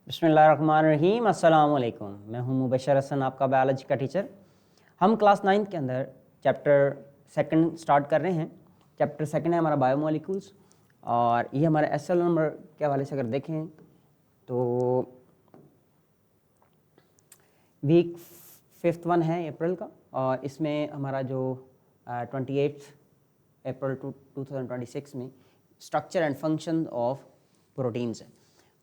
बिस्मिल्लाहिर्रहमानिर्रहीम, अस्सलाम वालेकुम। मैं हूं मुबशर हसन, आपका बायोलॉजी का टीचर। हम क्लास 9 के अंदर चैप्टर सेकंड स्टार्ट कर रहे हैं। चैप्टर सेकंड है हमारा बायोमोलिक्यूल्स, और ये हमारे एसएल नंबर के हवाले से अगर देखें तो वीक 5th 1 है अप्रैल का, और इसमें हमारा जो 28 अप्रैल 2026 में structure and function of proteins है।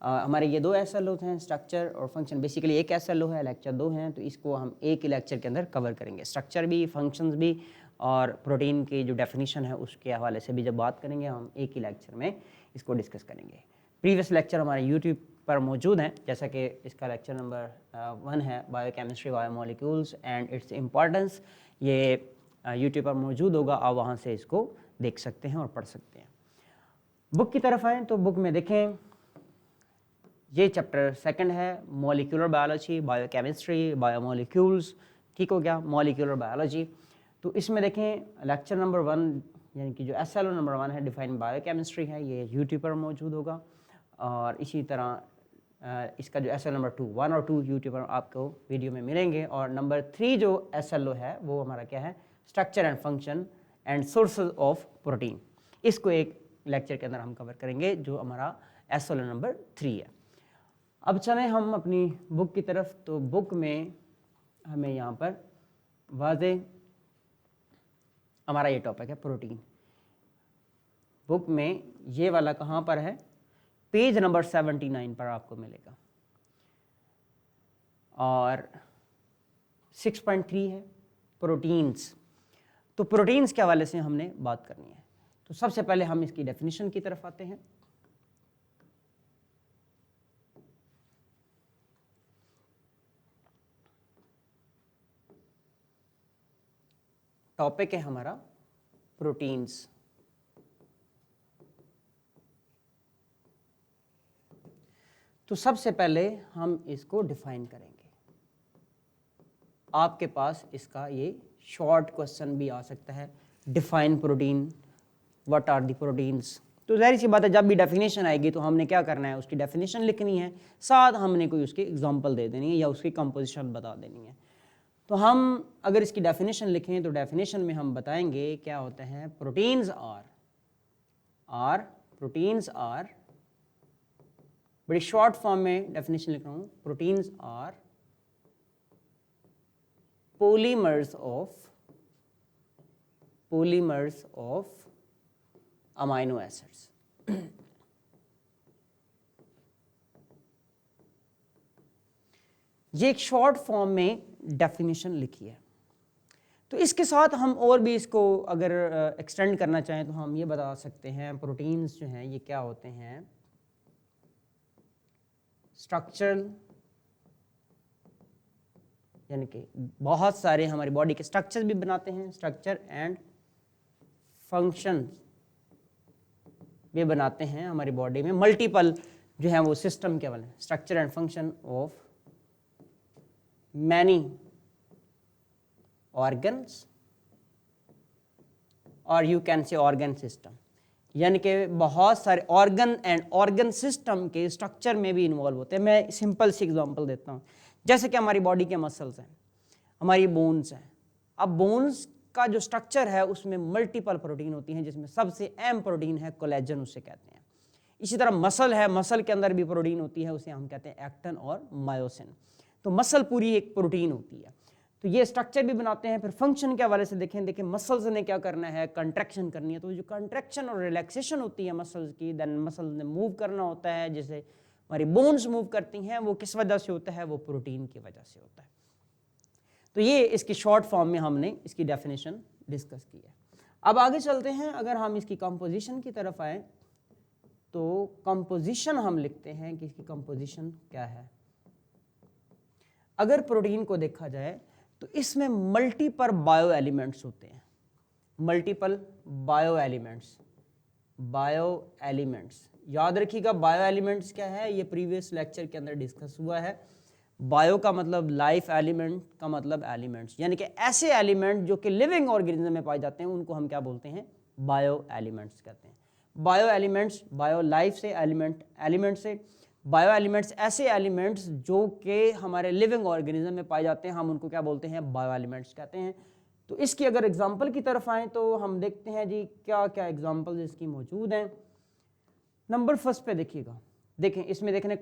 हमारे ये दो एस एल ओ हैं, स्ट्रक्चर और फंक्शन। बेसिकली एक एस एल ओ है, लेक्चर 2 हैं, तो इसको हम एक ही लेक्चर के अंदर कवर करेंगे। स्ट्रक्चर भी, फंक्शंस भी और प्रोटीन की जो डेफिनेशन है उसके हवाले से भी जब बात करेंगे हम एक ही लेक्चर में इसको डिस्कस करेंगे। प्रीवियस लेक्चर हमारे यूट्यूब पर मौजूद हैं, जैसा कि इसका लेक्चर नंबर 1 है, biochemistry biomolecules and it's importance. ये यूट्यूब पर मौजूद होगा, आप वहाँ से इसको देख सकते हैं और पढ़ सकते हैं। बुक की तरफ आएँ तो बुक में देखें, ये चैप्टर सेकंड है, मॉलिक्यूलर बायोलॉजी, बायोकेमिस्ट्री, बायोमोलिक्यूल्स। ठीक हो गया, मॉलिक्यूलर बायोलॉजी। तो इसमें देखें लेक्चर नंबर 1 यानी कि जो एसएलओ नंबर 1 है, डिफाइंड बायोकेमिस्ट्री है, ये यूट्यूब पर मौजूद होगा। और इसी तरह इसका जो एसएलओ नंबर 2 1 और 2 यूट्यूब पर आपको वीडियो में मिलेंगे। और नंबर 3 जो एसएलओ है वो हमारा क्या है, structure and function and sources of protein. इसको एक लेक्चर के अंदर हम कवर करेंगे, जो हमारा एसएलओ नंबर 3 है। अब चलें हम अपनी बुक की तरफ। तो बुक में हमें यहाँ पर वाज़े हमारा ये टॉपिक है प्रोटीन। बुक में ये वाला कहाँ पर है, पेज नंबर 79 पर आपको मिलेगा। और 6.3 है प्रोटीन्स। तो प्रोटीन्स के हवाले से हमने बात करनी है। तो सबसे पहले हम इसकी डेफिनेशन की तरफ आते हैं। टॉपिक है हमारा प्रोटीन्स। तो सबसे पहले हम इसको डिफाइन करेंगे। आपके पास इसका ये शॉर्ट क्वेश्चन भी आ सकता है, define protein, what are the proteins. तो जाहिर सी बात है, जब भी डेफिनेशन आएगी तो हमने क्या करना है, उसकी डेफिनेशन लिखनी है, साथ हमने कोई उसकी एग्जांपल दे देनी है या उसकी कंपोजिशन बता देनी है। तो हम अगर इसकी डेफिनेशन लिखें तो डेफिनेशन में हम बताएंगे क्या होते हैं। प्रोटीन्स आर बड़ी शॉर्ट फॉर्म में डेफिनेशन लिख रहा हूं, proteins are polymers of amino acids. ये एक शॉर्ट फॉर्म में डेफिनेशन लिखी है। तो इसके साथ हम और भी इसको अगर एक्सटेंड करना चाहें तो हम ये बता सकते हैं, प्रोटीन्स जो हैं ये क्या होते हैं, स्ट्रक्चरल, यानी कि बहुत सारे हमारी बॉडी के स्ट्रक्चर भी बनाते हैं, स्ट्रक्चर एंड फंक्शन भी बनाते हैं हमारी बॉडी में। मल्टीपल जो है वो सिस्टम के वाले, structure and function of many organs, और you can say organ system, यानी कि बहुत सारे ऑर्गन एंड ऑर्गन सिस्टम के स्ट्रक्चर में भी इन्वॉल्व होते हैं। मैं सिंपल सी एग्जांपल देता हूँ, जैसे कि हमारी बॉडी के मसल्स हैं, हमारी बोन्स हैं। अब बोन्स का जो स्ट्रक्चर है उसमें मल्टीपल प्रोटीन होती हैं, जिसमें सबसे अहम प्रोटीन है कोलेजन, उसे कहते हैं। इसी तरह मसल है, मसल के अंदर भी प्रोटीन होती है, उसे हम कहते हैं एक्टिन और मायोसिन। तो मसल पूरी एक प्रोटीन होती है। तो ये स्ट्रक्चर भी बनाते हैं। फिर फंक्शन के हवाले से देखें मसल्स ने क्या करना है, कंट्रैक्शन करनी है। तो जो कंट्रैक्शन और रिलैक्सेशन होती है मसल्स की, देन मसल्स ने मूव करना होता है, जैसे हमारी बोन्स मूव करती हैं, वो किस वजह से होता है, वो प्रोटीन की वजह से होता है। तो ये इसकी शॉर्ट फॉर्म में हमने इसकी डेफिनेशन डिस्कस की है। अब आगे चलते हैं, अगर हम इसकी कंपोजिशन की तरफ आए तो कंपोजिशन हम लिखते हैं कि इसकी कंपोजिशन क्या है। अगर प्रोटीन को देखा जाए तो इसमें मल्टीपल बायो एलिमेंट्स होते हैं, मल्टीपल बायो एलिमेंट्स। याद रखिएगा बायो एलिमेंट्स क्या है, ये प्रीवियस लेक्चर के अंदर डिस्कस हुआ है। बायो का मतलब लाइफ, एलिमेंट का मतलब एलिमेंट्स, यानी कि ऐसे एलिमेंट जो कि लिविंग ऑर्गेनिज्म में पाए जाते हैं उनको हम क्या बोलते हैं, बायो एलिमेंट्स कहते हैं। बायो एलिमेंट्स, बायो लाइफ से, एलिमेंट से। बायो एलिमेंट्स ऐसे एलिमेंट्स जो कि हमारे लिविंग ऑर्गेनिज्म में पाए जाते हैं, हम उनको क्या बोलते हैं, बायो एलिमेंट्स कहते हैं। तो इसकी अगर एग्जांपल की तरफ आएँ तो हम देखते हैं जी क्या क्या एग्जांपल्स इसकी मौजूद हैं। नंबर फर्स्ट पे देखिएगा, देखें इसमें देखें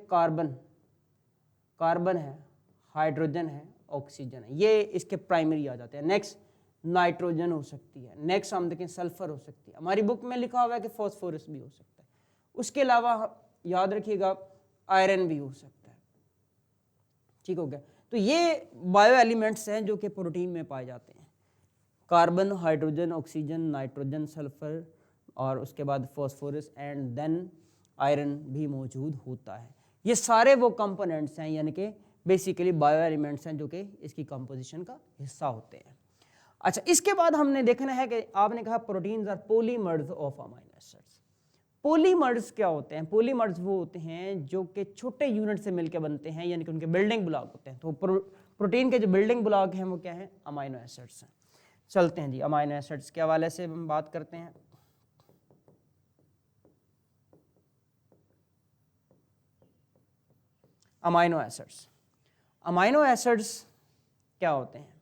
कार्बन है, हाइड्रोजन है, ऑक्सीजन है, ये इसके प्राइमरी आ जाते हैं। नेक्स्ट नाइट्रोजन हो सकती है, नेक्स्ट हम देखें सल्फर हो सकती है, हमारी बुक में लिखा हुआ है कि फॉस्फोरस भी हो सकता है। उसके अलावा याद रखिएगा आयरन भी हो सकता है। ठीक हो गया। तो ये बायो एलिमेंट्स हैं जो कि प्रोटीन में पाए जाते हैं, carbon, hydrogen, oxygen, nitrogen, sulphur और उसके बाद फॉस्फोरस एंड देन आयरन भी मौजूद होता है। ये सारे वो कंपोनेंट्स हैं, यानी कि बेसिकली बायो एलिमेंट्स हैं जो कि इसकी कंपोजिशन का हिस्सा होते हैं। अच्छा, इसके बाद हमने देखना है कि आपने कहा proteins are polymers of amino acids. Polymers क्या होते हैं? पॉलीमर्स वो होते हैं जो कि छोटे यूनिट से मिलकर बनते हैं, यानी कि उनके बिल्डिंग ब्लॉक होते हैं। तो प्रोटीन के जो बिल्डिंग ब्लॉक हैं वो क्या है? अमीनो एसिड्स हैं। चलते हैं जी, अमीनो एसिड्स के हवाले से हम बात करते हैं। अमीनो एसिड्स, अमीनो एसिड्स क्या होते हैं?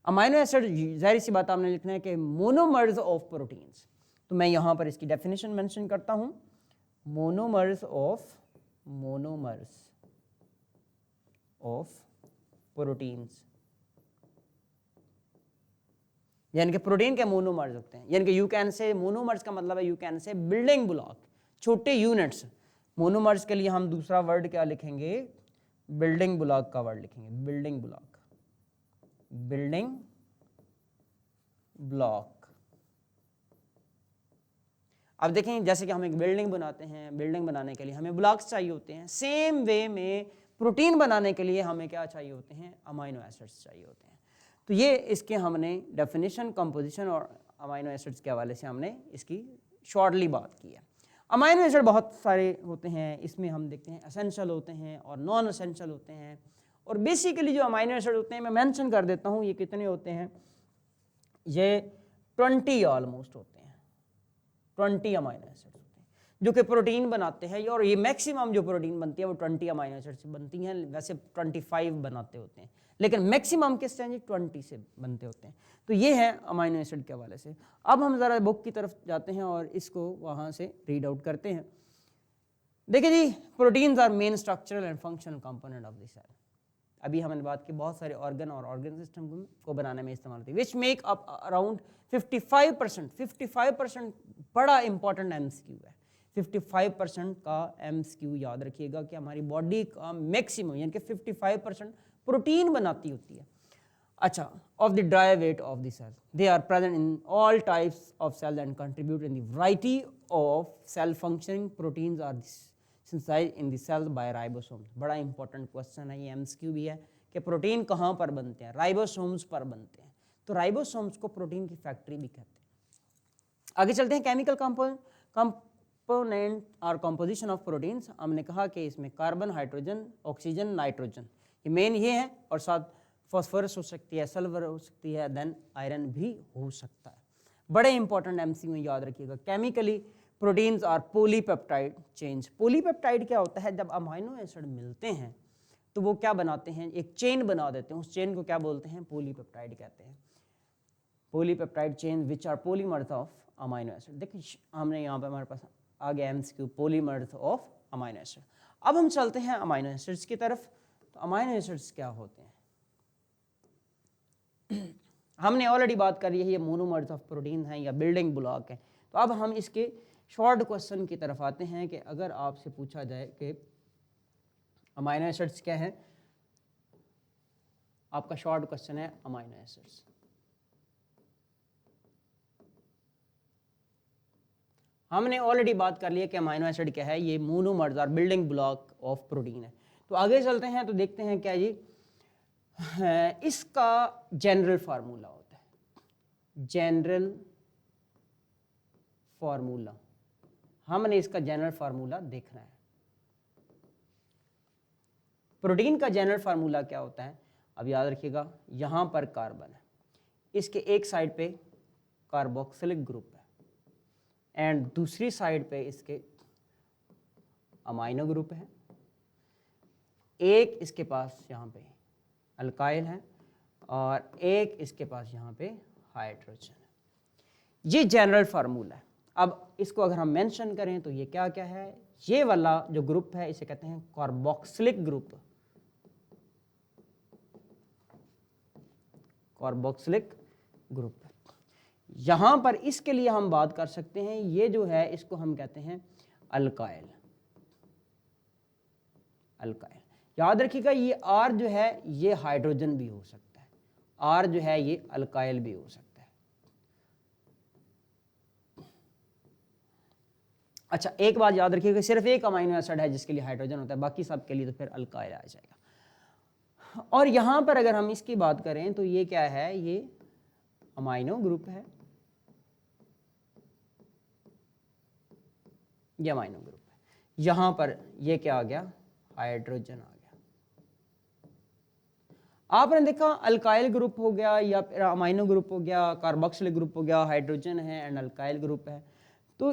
अमीनो एसिड जाहिर सी बात आपने लिखना है कि मोनोमर्स ऑफ प्रोटीन्स। तो मैं यहां पर इसकी डेफिनेशन मेंशन करता हूं, मोनोमर्स ऑफ प्रोटीन्स, यानी कि प्रोटीन के मोनोमर्स होते हैं, यानी कि यू कैन से मोनोमर्स का मतलब है यू कैन से बिल्डिंग ब्लॉक, छोटे यूनिट्स। मोनोमर्स के लिए हम दूसरा वर्ड क्या लिखेंगे? बिल्डिंग ब्लॉक का वर्ड लिखेंगे, बिल्डिंग ब्लॉक, बिल्डिंग ब्लॉक। अब देखें जैसे कि हम एक बिल्डिंग बनाते हैं, बिल्डिंग बनाने के लिए हमें ब्लॉक्स चाहिए होते हैं, सेम वे में प्रोटीन बनाने के लिए हमें क्या चाहिए होते हैं? अमीनो एसिड्स चाहिए होते हैं। तो ये इसके हमने डेफिनेशन, कंपोजिशन और अमीनो एसिड्स के हवाले से हमने इसकी शॉर्टली बात की है। अमीनो एसिड बहुत सारे होते हैं, इसमें हम देखते हैं एसेंशियल होते हैं और नॉन एसेंशियल होते हैं। और बेसिकली जो अमीनो एसिड होते हैं मैं मेंशन कर देता हूँ ये कितने होते हैं, ये 20 ऑलमोस्ट होते हैं, 20 अमीनो एसिड्स होते हैं जो कि प्रोटीन बनाते हैं। और ये मैक्सिमम जो प्रोटीन बनती है वो 20 अमीनो एसिड से बनती हैं। वैसे 25 बनाते होते हैं, लेकिन मैक्सिमम किससे हैं जी? 20 से बनते होते हैं। तो ये है अमीनो एसिड के हवाले से। अब हम ज़रा बुक की तरफ जाते हैं और इसको वहाँ से रीड आउट करते हैं। देखिए जी, proteins are main structural and functional component of the cell. अभी हमने बात की बहुत सारे ऑर्गन और ऑर्गन सिस्टम को बनाने में इस्तेमाल होती है, विच मेक अप अराउंड 55%। 55% बड़ा इंपॉर्टेंट एमसीक्यू है। 55% का एमसीक्यू याद रखिएगा कि हमारी बॉडी का मैक्सिमम यानी कि 55% प्रोटीन बनाती होती है। अच्छा, of the dry weight of the cell, they are present in all types of cell and contribute in the variety of cell functioning. Proteins are synthesized in the cell by ribosomes. बड़ा important question है, ये MCQ भी है कि protein कहाँ पर बनते हैं? राइबोसोम्स पर बनते हैं। तो राइबोसोम्स को प्रोटीन की फैक्ट्री भी कहते हैं। आगे चलते हैं, केमिकल कंपोनेंट और कंपोजिशन ऑफ प्रोटीन्स। हमने कहा कि इसमें कार्बन, हाइड्रोजन, ऑक्सीजन, नाइट्रोजन ये मेन ये है, और साथ फॉस्फोरस हो सकती है, सल्फर हो सकती है, देन आयरन भी हो सकता है। बड़े इंपॉर्टेंट एमसीक्यू याद रखिएगा। Chemically proteins are polypeptide chains. Polypeptide क्या होता है? जब अमीनो एसिड मिलते हैं तो वो क्या बनाते हैं? एक चेन बना देते हैं। उस चेन को क्या बोलते हैं? पॉलीपेप्टाइड कहते हैं। Polypeptide chain which are polymers of amino acid. देखिए हमने यहाँ पे हमारे पास आ गया MCQ, polymers of amino acid. अब हम चलते हैं अमीनो एसिड्स की तरफ। तो अमीनो एसिड्स क्या होते हैं? हमने ऑलरेडी बात करी है, ये मोनोमर्स ऑफ प्रोटीन हैं या बिल्डिंग ब्लॉक हैं। तो अब हम इसके शॉर्ट क्वेश्चन की तरफ आते हैं कि अगर आपसे पूछा जाए कि अमीनो एसिड्स क्या है, आपका शॉर्ट क्वेश्चन है अमीनो एसिड्स। हमने ऑलरेडी बात कर लिया कि अमीनो एसिड क्या है, ये मोनोमर्स और बिल्डिंग ब्लॉक ऑफ प्रोटीन है। तो आगे चलते हैं तो देखते हैं क्या जी इसका जनरल फार्मूला होता है। जनरल फार्मूला, हमने इसका जनरल फार्मूला देखना है। प्रोटीन का जनरल फार्मूला क्या होता है? अब याद रखिएगा, यहां पर कार्बन है, इसके एक साइड पे कार्बोक्सिलिक ग्रुप है एंड दूसरी साइड पे इसके अमाइनो ग्रुप है, एक इसके पास यहाँ पे अल्काइल है और एक इसके पास यहाँ पे हाइड्रोजन है। ये जनरल फार्मूला है। अब इसको अगर हम मेंशन करें तो ये क्या क्या है, ये वाला जो ग्रुप है इसे कहते हैं कार्बोक्सिलिक ग्रुप, कार्बोक्सिलिक ग्रुप। यहां पर इसके लिए हम बात कर सकते हैं, ये जो है इसको हम कहते हैं अल्काइल। अल्काइल याद रखिएगा, ये R जो है ये हाइड्रोजन भी हो सकता है, R जो है ये अल्काइल भी हो सकता है। अच्छा एक बात याद रखिएगा, सिर्फ एक अमाइनो एसिड है जिसके लिए हाइड्रोजन होता है, बाकी सब के लिए तो फिर अल्काइल आ जाएगा। और यहां पर अगर हम इसकी बात करें तो ये क्या है, ये अमाइनो ग्रुप है, ये अमाइनो ग्रुप है। यहां पर ये क्या आ गया, हाइड्रोजन आ गया। आपने देखा अल्काइल ग्रुप हो गया या फिर अमाइनो ग्रुप हो गया, कार्बोक्सिलिक ग्रुप हो गया, हाइड्रोजन है एंड अल्काइल ग्रुप है। तो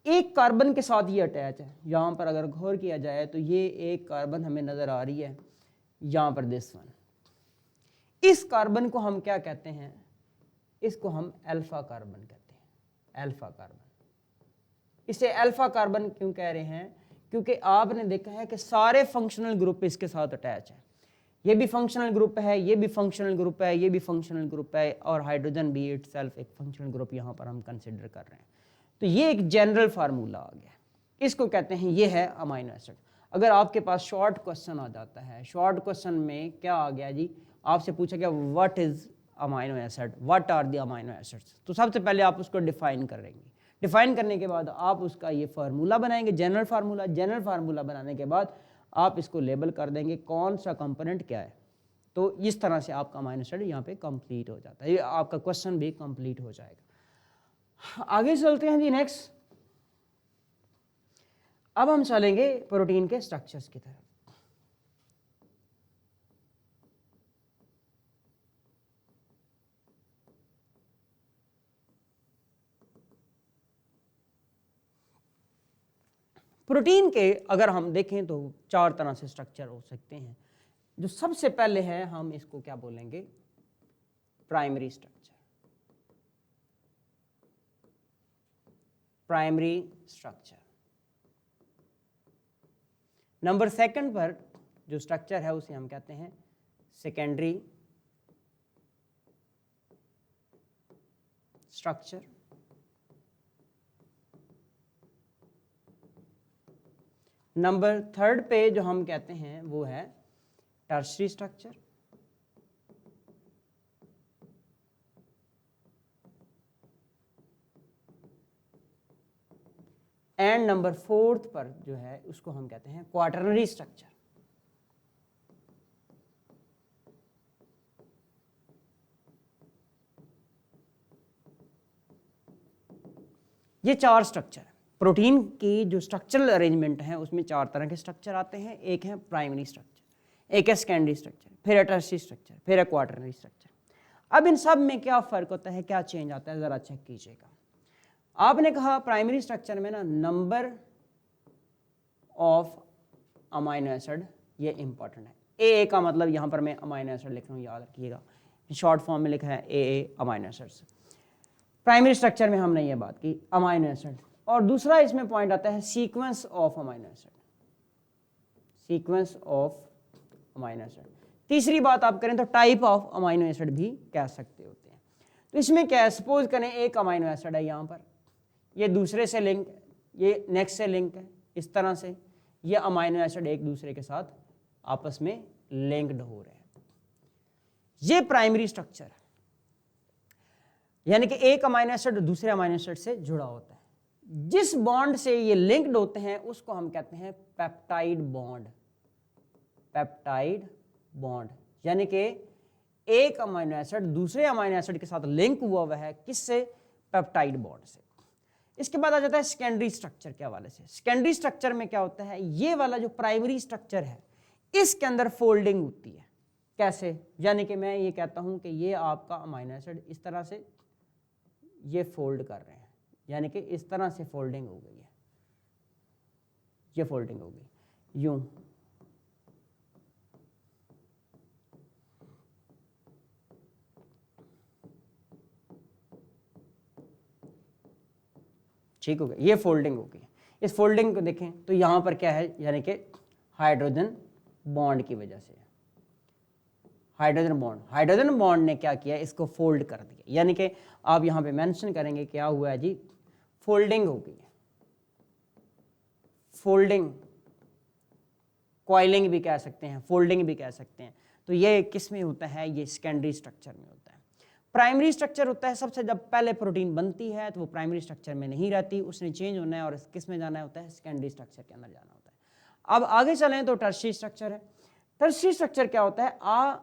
एक कार्बन के साथ ये अटैच है। यहाँ पर अगर गौर किया जाए तो ये एक कार्बन हमें नजर आ रही है, यहाँ पर दिस वन। इस कार्बन को हम क्या कहते हैं, इसको हम अल्फा कार्बन कहते हैं, अल्फा कार्बन। इसे अल्फा कार्बन क्यों कह रहे हैं, क्योंकि आपने देखा है कि सारे फंक्शनल ग्रुप इसके साथ अटैच है। ये भी फंक्शनल ग्रुप है, ये भी फंक्शनल ग्रुप है, ये भी फंक्शनल ग्रुप है, और हाइड्रोजन भी इटसेल्फ एक फंक्शनल ग्रुप यहाँ पर हम कंसिडर कर रहे हैं। तो ये एक जनरल फार्मूला आ गया, इसको कहते हैं, ये है अमाइनो एसिड। अगर आपके पास शॉर्ट क्वेश्चन आ जाता है, शॉर्ट क्वेश्चन में क्या आ गया जी, आपसे पूछा गया what is amino acid, what are the amino acids, तो सबसे पहले आप उसको डिफाइन करेंगे। डिफाइन करने के बाद आप उसका ये फार्मूला बनाएंगे, जनरल फार्मूला। जनरल फार्मूला बनाने के बाद आप इसको लेबल कर देंगे कौन सा कंपोनेंट क्या है। तो इस तरह से आपका अमाइनो एसिड यहाँ पे कंप्लीट हो जाता है, ये आपका क्वेश्चन भी कंप्लीट हो जाएगा। आगे चलते हैं जी नेक्स्ट। अब हम चलेंगे प्रोटीन के स्ट्रक्चर्स की तरफ। प्रोटीन के अगर हम देखें तो चार तरह से स्ट्रक्चर हो सकते हैं। जो सबसे पहले है हम इसको क्या बोलेंगे, primary structure. Primary structure. Number second पर जो स्ट्रक्चर है उसे हम कहते हैं सेकेंडरी स्ट्रक्चर। नंबर थर्ड पे जो हम कहते हैं वो है tertiary structure. And number fourth पर जो है उसको हम कहते हैं क्वाटरनरी स्ट्रक्चर। ये चार स्ट्रक्चर है प्रोटीन की। जो स्ट्रक्चरल अरेंजमेंट है उसमें चार तरह के स्ट्रक्चर आते हैं। एक है प्राइमरी स्ट्रक्चर, एक है सेकेंडरी स्ट्रक्चर, फिर है टर्शरी स्ट्रक्चर, फिर है क्वाटरनरी स्ट्रक्चर। अब इन सब में क्या फर्क होता है, क्या चेंज आता है, जरा चेक कीजिएगा। आपने कहा प्राइमरी स्ट्रक्चर में ना नंबर ऑफ अमाइनो एसिड ये इंपॉर्टेंट है। ए का मतलब यहाँ पर मैं अमाइनो एसिड लिख रहा हूँ, याद रखिएगा, शॉर्ट फॉर्म में लिखा है ए अमाइनो एसिड्स। प्राइमरी स्ट्रक्चर में हमने ये बात की अमाइनो एसिड। और दूसरा इसमें पॉइंट आता है sequence of amino acid, sequence of amino acid. तीसरी बात आप करें तो टाइप ऑफ अमाइनो एसिड भी कह सकते होते हैं। तो इसमें क्या है, सपोज करें एक अमाइनो एसिड है यहाँ पर, ये दूसरे से लिंक, ये नेक्स्ट से लिंक है, इस तरह से ये अमाइनो एसिड एक दूसरे के साथ आपस में लिंक्ड हो रहे हैं। ये प्राइमरी स्ट्रक्चर है, यानी कि एक अमाइनो एसिड दूसरे अमाइनो एसिड से जुड़ा होता है। जिस बॉन्ड से ये लिंक्ड होते हैं उसको हम कहते हैं पेप्टाइड बॉन्ड। पेप्टाइड बॉन्ड यानी कि एक अमाइनो एसिड दूसरे अमाइनो एसिड के साथ लिंक हुआ है, किससे, पेप्टाइड बॉन्ड से। इसके बाद आ जाता है सेकेंडरी स्ट्रक्चर के हवाले से। सेकेंडरी स्ट्रक्चर में क्या होता है, ये वाला जो प्राइमरी स्ट्रक्चर है इसके अंदर फोल्डिंग होती है। कैसे, यानी कि मैं ये कहता हूं कि ये आपका अमाइनो एसिड इस तरह से ये फोल्ड कर रहे हैं, यानी कि इस तरह से फोल्डिंग हो गई है, ये फोल्डिंग हो गई यूं। ठीक हो गया, ये फोल्डिंग हो गई। इस फोल्डिंग को देखें तो यहाँ पर क्या है, यानी कि हाइड्रोजन बॉन्ड की वजह से हाइड्रोजन बॉन्ड ने क्या किया, इसको फोल्ड कर दिया, यानी कि आप यहाँ पे मेंशन करेंगे क्या हुआ है जी, फोल्डिंग हो गई। फोल्डिंग, कॉइलिंग भी कह सकते हैं, फोल्डिंग भी कह सकते हैं। तो ये किस में होता है, ये सेकेंडरी स्ट्रक्चर में होता है। प्राइमरी स्ट्रक्चर होता है सबसे, जब पहले प्रोटीन बनती है तो वो प्राइमरी स्ट्रक्चर में नहीं रहती, उसने चेंज होना है और किस में जाना होता है, सेकेंडरी स्ट्रक्चर के अंदर जाना होता है। अब आगे चलें तो टर्शियरी स्ट्रक्चर है। टर्शियरी स्ट्रक्चर क्या होता है,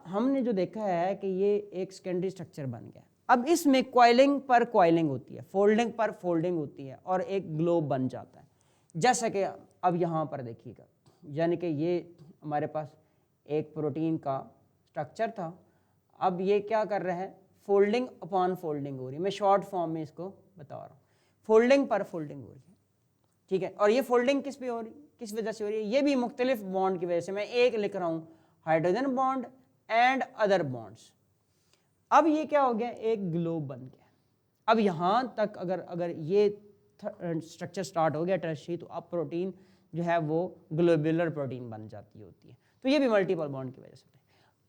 हमने जो देखा है कि ये एक सेकेंडरी स्ट्रक्चर बन गया। अब इसमें कॉइलिंग पर कॉइलिंग होती है, फोल्डिंग पर फोल्डिंग होती है और एक ग्लोब बन जाता है। जैसा कि अब यहाँ पर देखिएगा, यानी कि ये हमारे पास एक प्रोटीन का स्ट्रक्चर था, अब ये क्या कर रहा है, फोल्डिंग अपॉन फोल्डिंग हो रही है। मैं शॉर्ट फॉर्म में इसको बता रहा हूँ, फोल्डिंग पर फोल्डिंग हो रही है, ठीक है। और ये फोल्डिंग किस पे हो रही, किस वजह से हो रही है, ये भी मुख्तलिफ बॉन्ड की वजह से। मैं एक लिख रहा हूँ, hydrogen bond and other bonds. अब ये क्या हो गया, एक ग्लोब बन गया। अब यहाँ तक अगर ये स्ट्रक्चर स्टार्ट हो गया टर्शियरी, तो अब प्रोटीन जो है वो ग्लोबुलर प्रोटीन बन जाती होती है। तो ये भी मल्टीपल बॉन्ड की वजह से होता है।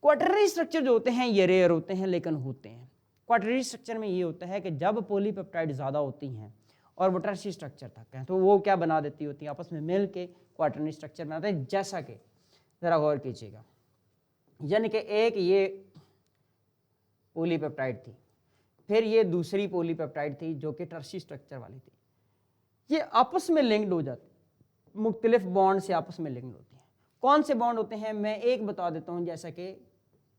क्वाटरनरी स्ट्रक्चर जो होते हैं ये रेयर होते हैं, लेकिन होते हैं। क्वाटरनरी स्ट्रक्चर में ये होता है कि जब पॉलीपेप्टाइड ज़्यादा होती हैं और वो टर्शियरी स्ट्रक्चर तक हैं, तो वो क्या बना देती होती हैं, आपस में मिल के क्वाटरनरी स्ट्रक्चर बनाते हैं। जैसा कि ज़रा गौर कीजिएगा, यानी कि एक ये पॉलीपेप्टाइड थी, फिर ये दूसरी पॉलीपेप्टाइड थी जो कि टर्शियरी स्ट्रक्चर वाली थी, ये आपस में लिंक्ड हो जाती, मुख्तलिफ बॉन्ड से आपस में लिंक्ड होती हैं। कौन से बॉन्ड होते हैं, मैं एक बता देता हूँ, जैसा कि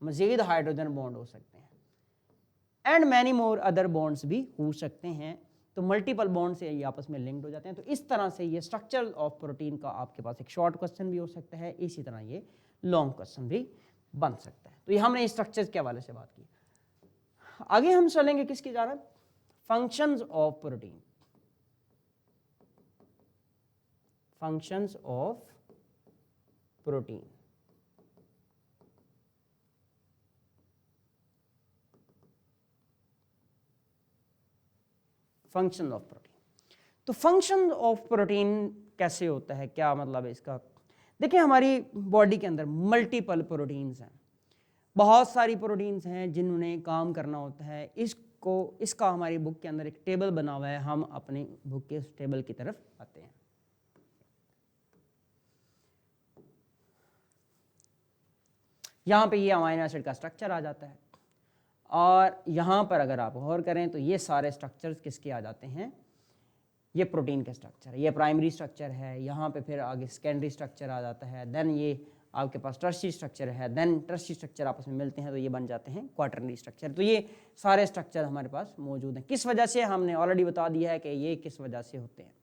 मज़ीद हाइड्रोजन बॉन्ड हो सकते हैं and many more other bonds भी हो सकते हैं। तो मल्टीपल बॉन्ड से ये आपस में लिंक्ड हो जाते हैं। तो इस तरह से ये स्ट्रक्चर ऑफ प्रोटीन का आपके पास एक शॉर्ट क्वेश्चन भी हो सकता है, इसी तरह ये लॉन्ग क्वेश्चन भी बन सकता है। तो ये हमने स्ट्रक्चर के हवाले से बात की। आगे हम चलेंगे किसकी जानब, functions of protein. Functions of protein, function of protein. तो फंक्शन ऑफ प्रोटीन कैसे होता है, क्या मतलब है इसका। देखिए हमारी बॉडी के अंदर मल्टीपल प्रोटीन्स हैं, बहुत सारी प्रोटीन्स हैं जिन्होंने काम करना होता है। इसका हमारी बुक के अंदर एक टेबल बना हुआ है, हम अपनी बुक के उस टेबल की तरफ आते हैं। यहाँ पे ये अमाइनो एसिड का स्ट्रक्चर आ जाता है, और यहाँ पर अगर आप गौर करें तो ये सारे स्ट्रक्चर्स किसके आ जाते हैं, ये प्रोटीन के स्ट्रक्चर है। ये प्राइमरी स्ट्रक्चर है, यहाँ पे फिर आगे सेकेंडरी स्ट्रक्चर आ जाता है, देन ये आपके पास टर्शियरी स्ट्रक्चर है, देन टर्शियरी स्ट्रक्चर आपस में मिलते हैं तो ये बन जाते हैं क्वाटरनरी स्ट्रक्चर। तो ये सारे स्ट्रक्चर हमारे पास मौजूद हैं। किस वजह से, हमने ऑलरेडी बता दिया है कि ये किस वजह से होते हैं।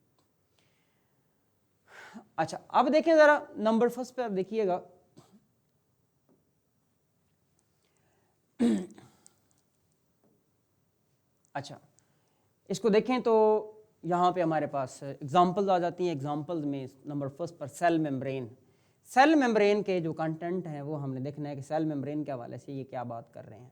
अच्छा अब देखें ज़रा नंबर फर्स्ट पे आप देखिएगा, अच्छा इसको देखें तो यहाँ पे हमारे पास एग्जांपल्स आ जाती हैं। एग्जांपल्स में नंबर फर्स्ट पर सेल मेम्ब्रेन। सेल मेम्ब्रेन के जो कंटेंट हैं वो हमने देखना है कि सेल मेम्ब्रेन के हवाले से ये क्या बात कर रहे हैं।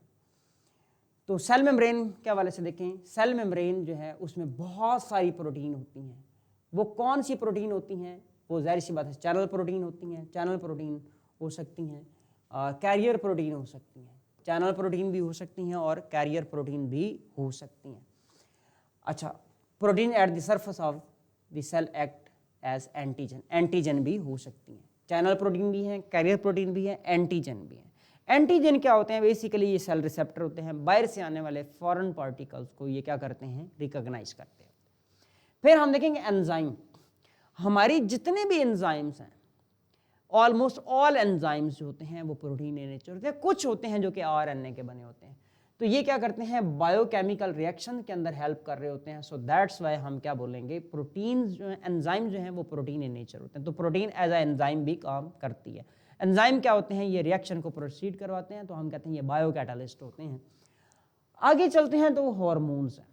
तो सेल मेम्ब्रेन के हवाले से देखें, सेल मेम्ब्रेन जो है उसमें बहुत सारी प्रोटीन होती हैं। वो कौन सी प्रोटीन होती हैं, वो जाहिर सी बात है चैनल प्रोटीन होती हैं। चैनल प्रोटीन हो सकती हैं, कैरियर प्रोटीन हो सकती हैं, चैनल प्रोटीन भी हो सकती हैं और कैरियर प्रोटीन भी हो सकती हैं। अच्छा, protein at the surface of the cell act as antigen, antigen भी हो सकती हैं। चैनल प्रोटीन भी हैं, कैरियर प्रोटीन भी है, एंटीजन भी है। एंटीजन क्या होते हैं, बेसिकली ये सेल रिसेप्टर होते हैं, बाहर से आने वाले फॉरेन पार्टिकल्स को ये क्या करते हैं, रिकॉग्नाइज करते हैं। फिर हम देखेंगे एंजाइम। हमारी जितने भी एंजाइम्स हैं, ऑलमोस्ट ऑल एंजाइम्स जो होते हैं वो प्रोटीन इन नेचर होते हैं। कुछ होते हैं जो कि आरएनए के बने होते हैं। तो ये क्या करते हैं, बायोकेमिकल रिएक्शन के अंदर हेल्प कर रहे होते हैं। सो दैट्स वाई हम क्या बोलेंगे, प्रोटीन जो है, एंजाइम जो हैं वो प्रोटीन इन नेचर होते हैं। तो प्रोटीन एज ए एंजाइम भी काम करती है। एंजाइम क्या होते हैं, ये रिएक्शन को प्रोसीड करवाते हैं, तो हम कहते हैं ये बायो कैटालिस्ट होते हैं। आगे चलते हैं तो हॉर्मोन्स हैं।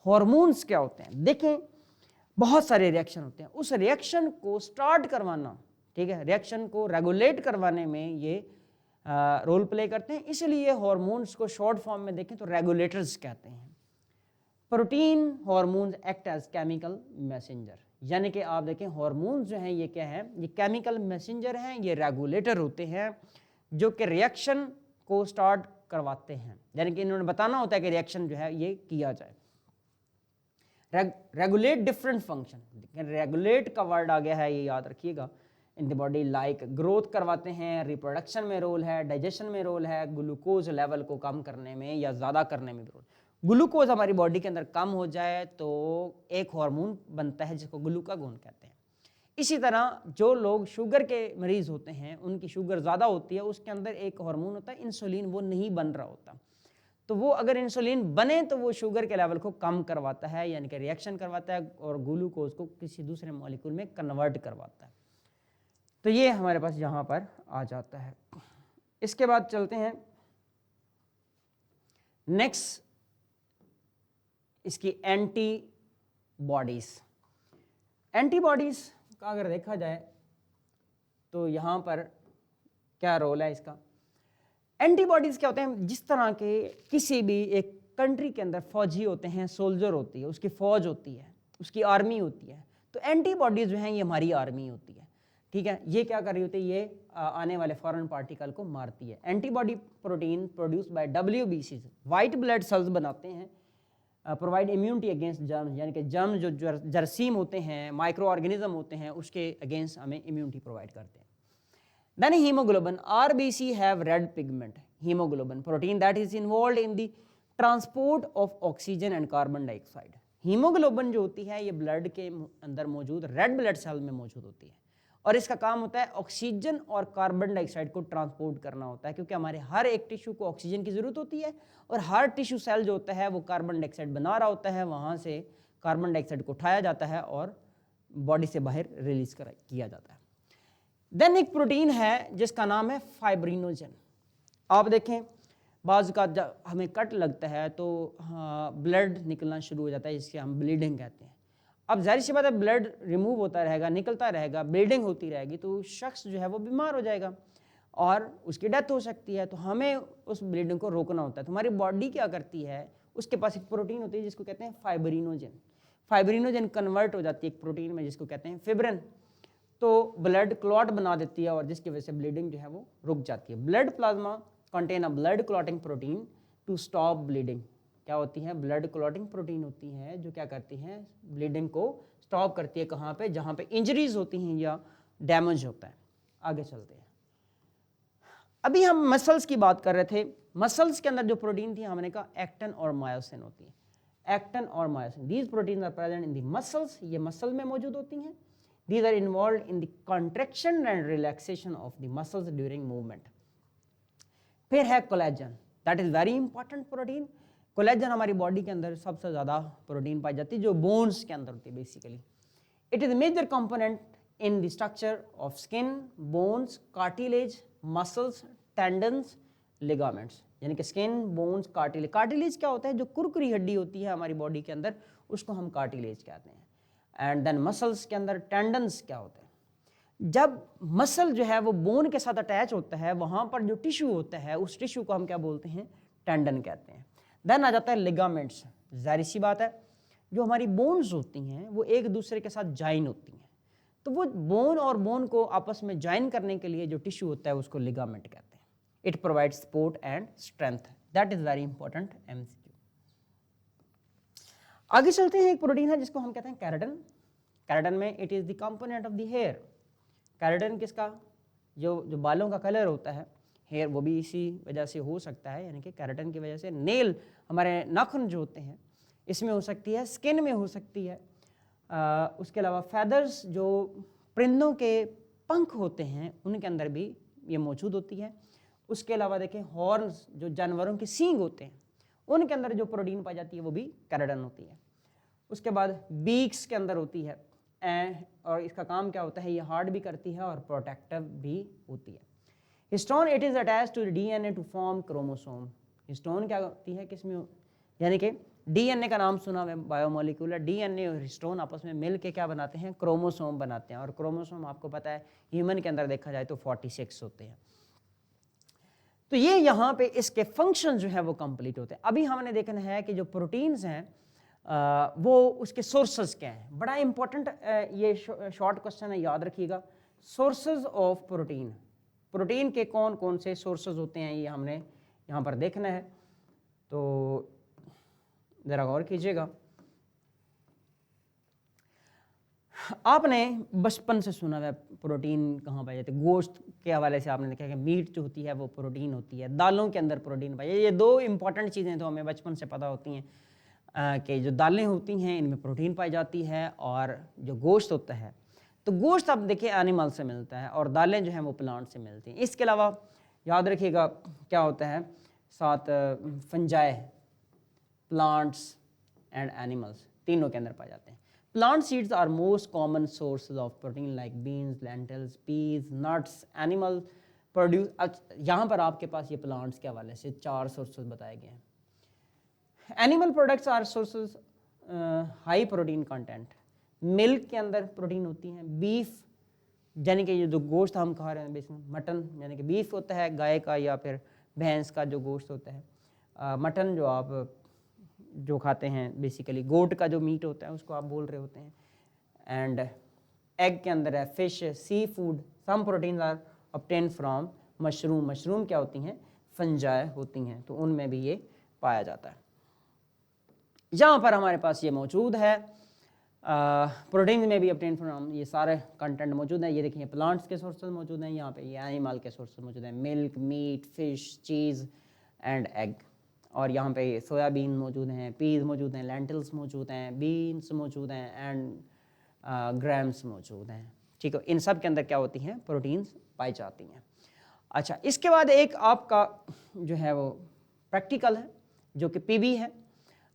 हॉर्मोन्स क्या होते हैं, देखें बहुत सारे रिएक्शन होते हैं, उस रिएक्शन को स्टार्ट करवाना, ठीक है, रिएक्शन को रेगुलेट करवाने में ये रोल प्ले करते हैं। इसलिए हार्मोन्स को शॉर्ट फॉर्म में देखें तो रेगुलेटर्स कहते हैं। Protein hormones act as chemical messenger, यानी कि आप देखें हार्मोन्स जो हैं ये क्या है, ये केमिकल मैसेंजर हैं, ये रेगुलेटर होते हैं जो कि रिएक्शन को स्टार्ट करवाते हैं, यानी कि इन्होंने बताना होता है कि रिएक्शन जो है ये किया जाए। रेगुलेट डिफरेंट फंक्शन, रेगुलेट का वर्ड आ गया है, ये याद रखिएगा, in the body like growth करवाते हैं, रिप्रोडक्शन में रोल है, डाइजेशन में रोल है, ग्लूकोज लेवल को कम करने में या ज़्यादा करने में भी रोल। ग्लूकोज हमारी बॉडी के अंदर कम हो जाए तो एक हार्मोन बनता है जिसको ग्लूकागोन कहते हैं। इसी तरह जो लोग शुगर के मरीज होते हैं, उनकी शुगर ज़्यादा होती है, उसके अंदर एक हार्मोन होता है इंसुलिन, वो नहीं बन रहा होता, तो वो अगर इंसुलिन बने तो वो शुगर के लेवल को कम करवाता है, यानी कि रिएक्शन करवाता है और ग्लूकोज को किसी दूसरे मॉलिक्यूल में कन्वर्ट करवाता है। तो ये हमारे पास यहाँ पर आ जाता है। इसके बाद चलते हैं नेक्स्ट, इसकी एंटीबॉडीज। एंटीबॉडीज का अगर देखा जाए तो यहाँ पर क्या रोल है इसका। एंटीबॉडीज क्या होते हैं, जिस तरह के किसी भी एक कंट्री के अंदर फौजी होते हैं, सोल्जर होती है, उसकी फौज होती है, उसकी आर्मी होती है, तो एंटीबॉडीज जो हैं ये हमारी आर्मी होती है, ठीक है। ये क्या कर रही होती है, ये आने वाले फॉरेन पार्टिकल को मारती है। Antibody protein produce by WBCs, white blood cells बनाते हैं, प्रोवाइड इम्यूनिटी अगेंस्ट जर्म्स, यानी कि जर्म जो जरासीम होते हैं, माइक्रो ऑर्गेनिज्म होते हैं, उसके अगेंस्ट हमें इम्यूनिटी प्रोवाइड करते हैं। Then hemoglobin, RBC have red pigment. Hemoglobin, protein that is involved in the transport of oxygen and carbon dioxide. Haemoglobin जो होती है ये ब्लड के अंदर मौजूद रेड ब्लड सेल में मौजूद होती है और इसका काम होता है ऑक्सीजन और कार्बन डाइऑक्साइड को ट्रांसपोर्ट करना होता है, क्योंकि हमारे हर एक टिश्यू को ऑक्सीजन की जरूरत होती है और हर टिश्यू सेल जो होता है वो कार्बन डाइऑक्साइड बना रहा होता है, वहाँ से कार्बन डाइऑक्साइड को उठाया जाता है और बॉडी से बाहर रिलीज किया जाता है। देन एक प्रोटीन है जिसका नाम है फाइब्रिनोजन। आप देखें बाज़ का जब हमें कट लगता है तो ब्लड निकलना शुरू हो जाता है, जिससे हम ब्लीडिंग कहते हैं। अब जाहिर सी बात है ब्लड रिमूव होता रहेगा, निकलता रहेगा, ब्लीडिंग होती रहेगी, तो शख्स जो है वो बीमार हो जाएगा और उसकी डेथ हो सकती है। तो हमें उस ब्लीडिंग को रोकना होता है। तो हमारी बॉडी क्या करती है, उसके पास एक प्रोटीन होती है जिसको कहते हैं फाइब्रिनोजन। फाइब्रिनोजन कन्वर्ट हो जाती है एक प्रोटीन में जिसको कहते हैं फिब्रिन, तो ब्लड क्लॉट बना देती है और जिसकी वजह से ब्लीडिंग जो है वो रुक जाती है। Blood plasma contain a blood clotting protein to stop bleeding. क्या होती है, ब्लड क्लॉटिंग प्रोटीन होती है जो क्या करती हैं, ब्लीडिंग को स्टॉप करती है। कहाँ पे, जहाँ पे इंजरीज होती हैं या डैमेज होता है। आगे चलते हैं। अभी हम मसल्स की बात कर रहे थे। मसल्स के अंदर जो प्रोटीन थी हमने कहा एक्टिन और मायोसिन होती है। एक्टिन और myosin, these protein are present in the muscles, ये मसल में मौजूद होती हैं। These are involved in the contraction and relaxation of the muscles during movement. फिर है collagen, that is very important protein. Collagen हमारी बॉडी के अंदर सबसे ज़्यादा प्रोटीन पाई जाती है जो बोन्स के अंदर होती है basically. It is a major component in the structure of skin, bones, cartilage, muscles, tendons, ligaments. यानी कि स्किन, बोन्स, कार्टिलेज। कार्टिलेज क्या होता है, जो कुरकुरी हड्डी होती है हमारी बॉडी के अंदर, उसको हम कार्टिलेज कहते हैं। एंड देन मसल्स के अंदर टेंडन्स क्या होते हैं, जब मसल जो है वो बोन के साथ अटैच होता है, वहाँ पर जो टिश्यू होता है उस टिश्यू को हम क्या बोलते हैं, टेंडन कहते हैं। देन आ जाता है लिगामेंट्स। जाहिर सी बात है जो हमारी बोन्स होती हैं वो एक दूसरे के साथ ज्वाइन होती हैं, तो वो बोन और बोन को आपस में ज्वाइन करने के लिए जो टिश्यू होता है उसको लिगामेंट कहते हैं। It provides support and strength, that is very important MCQ। आगे चलते हैं। एक प्रोटीन है जिसको हम कहते हैं केराटिन। केराटिन में it is the component of the hair. Keratin किसका, जो बालों का कलर होता है हेयर, वो भी इसी वजह से हो सकता है, यानी कि केराटिन की वजह से। नेल, हमारे नाखून जो होते हैं, इसमें हो सकती है, स्किन में हो सकती है। उसके अलावा फैदर्स, जो परिंदों के पंख होते हैं उनके अंदर भी ये मौजूद होती है। उसके अलावा देखें हॉर्न्स, जो जानवरों के सींग होते हैं उनके अंदर जो प्रोटीन पाई जाती है वो भी केराटिन होती है। उसके बाद बीक्स के अंदर होती है और इसका काम क्या होता है, ये हार्ड भी करती है और प्रोटेक्टिव भी होती है। Histone, it is attached to DNA to form chromosome. Histone क्या होती है, किसमें, यानी कि DNA का नाम सुना है, बायोमोलिकुलर। DNA और हिस्टोन आपस में मिल के क्या बनाते हैं, क्रोमोसोम बनाते हैं। और क्रोमोसोम आपको पता है ह्यूमन के अंदर देखा जाए तो 46 होते हैं। तो ये यहाँ पे इसके फंक्शन जो है वो कंप्लीट होते हैं। अभी हमने देखना है कि जो प्रोटीन्स हैं वो उसके सोर्सेज क्या हैं। बड़ा इंपॉर्टेंट ये शॉर्ट क्वेश्चन है, याद रखिएगा। सोर्सेज ऑफ प्रोटीन, प्रोटीन के कौन कौन से सोर्सेज होते हैं ये हमने यहाँ पर देखना है। तो ज़रा गौर कीजिएगा। आपने बचपन से सुना है प्रोटीन कहाँ पाए जाते हैं। गोश्त के हवाले से आपने देखा कि मीट जो होती है वो प्रोटीन होती है, दालों के अंदर प्रोटीन पाई। ये दो इंपॉर्टेंट चीज़ें तो हमें बचपन से पता होती हैं कि जो दालें होती हैं इनमें प्रोटीन पाई जाती है, और जो गोश्त होता है, तो गोश्त आप देखिए एनिमल से मिलता है और दालें जो हैं वो प्लांट से मिलती हैं। इसके अलावा याद रखिएगा क्या होता है साथ, फंजाई, प्लांट्स एंड एनिमल्स, तीनों के अंदर पाए जाते हैं। Plant seeds are most common sources of protein like beans, lentils, peas, nuts. Animal produce, यहाँ पर आपके पास ये plants के हवाले से 4 sources बताए गए हैं। Animal products are sources high protein content. Milk के अंदर प्रोटीन होती है। Beef यानी कि ये जो गोश्त हम खा रहे हैं, बेसिकली मटन यानी कि बीफ होता है गाय का या फिर भैंस का जो गोश्त होता है। मटन जो आप जो खाते हैं, बेसिकली गोट का जो मीट होता है उसको आप बोल रहे होते हैं। एंड एग के अंदर है fish, sea food, some proteins are obtain from mushroom. Mushroom क्या होती हैं, फंजाई होती हैं, तो उनमें भी ये पाया जाता है। यहाँ पर हमारे पास ये मौजूद है, प्रोटीन में भी ऑब्टेन फ्रॉम, ये सारे कंटेंट मौजूद हैं। ये देखिए प्लांट्स के सोर्सेज मौजूद हैं, यहाँ पे ये एनिमल के सोर्सेज मौजूद हैं, milk, meat, fish, cheese and egg. और यहाँ पे सोयाबीन मौजूद हैं, पीज मौजूद हैं, लेंटिल्स मौजूद हैं, बीन्स मौजूद हैं एंड ग्राम्स मौजूद हैं। ठीक है, इन सब के अंदर क्या होती हैं, प्रोटीन्स पाई जाती हैं। अच्छा, इसके बाद एक आपका जो है वो प्रैक्टिकल है जो कि पीबी है।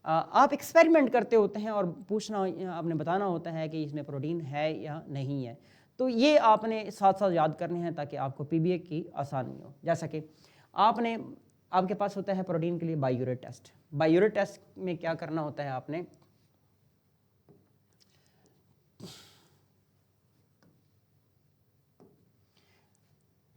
आप एक्सपेरिमेंट करते होते हैं और पूछना, आपने बताना होता है कि इसमें प्रोटीन है या नहीं है। तो ये आपने साथ साथ याद करने हैं ताकि आपको पीबीए की आसानी हो। जैसा कि आपके पास होता है प्रोटीन के लिए बायोरेट टेस्ट। बायोरेट टेस्ट में क्या करना होता है, आपने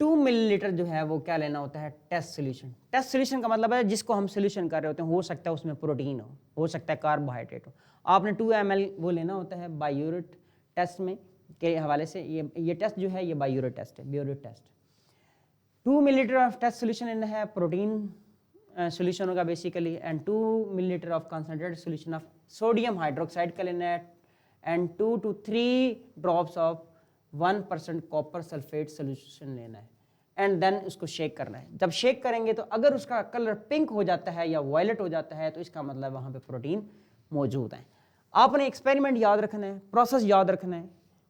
टू मिलीलीटर जो है वो क्या लेना होता है, टेस्ट सोल्यूशन। टेस्ट सोल्यूशन का मतलब है जिसको हम सोल्यूशन कर रहे होते हैं, हो सकता है उसमें प्रोटीन हो सकता है कार्बोहाइड्रेट हो। आपने 2 ml वो लेना होता है बायोरेट टेस्ट में के हवाले से। ये टेस्ट जो है ये बायोरेट टेस्ट है, biuret test. 2 millilitre of test solution लेना है, प्रोटीन सोल्यूशन होगा basically, and 2 millilitre of concentrated solution of sodium hydroxide का लेना है, and 2 to 3 drops of 1% copper sulphate solution लेना है, एंड देन उसको शेक करना है। जब शेक करेंगे तो अगर उसका कलर पिंक हो जाता है या वायलेट हो जाता है तो इसका मतलब वहाँ पे प्रोटीन मौजूद है। आपने एक्सपेरिमेंट याद रखना है, प्रोसेस याद रखना है,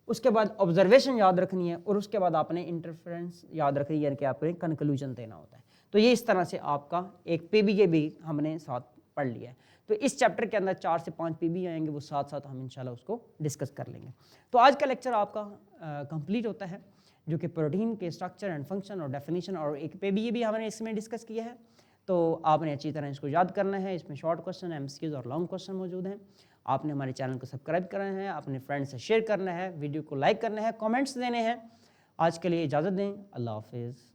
उसके बाद ऑब्जर्वेशन याद रखनी है, और उसके बाद आपने इंटरफेरेंस याद रखनी है, यानी कि आपको कंक्लूजन देना होता है। तो ये इस तरह से आपका एक पीबीए भी हमने साथ पढ़ लिया है। तो इस चैप्टर के अंदर 4 से 5 पीबी आएंगे, वो साथ साथ हम इंशाल्लाह उसको डिस्कस कर लेंगे। तो आज का लेक्चर आपका कंप्लीट होता है, जो कि प्रोटीन के स्ट्रक्चर एंड फंक्शन और डेफिनेशन, और एक पीबीए भी हमने इसमें डिस्कस किया है। तो आपने अच्छी तरह इसको याद करना है। इसमें शॉर्ट क्वेश्चन, एमसीक्यूज और लॉन्ग क्वेश्चन मौजूद हैं। आपने हमारे चैनल को सब्सक्राइब करना है, अपने फ्रेंड्स से शेयर करना है, वीडियो को लाइक करना है, कमेंट्स देने हैं। आज के लिए इजाज़त दें, अल्लाह हाफिज़।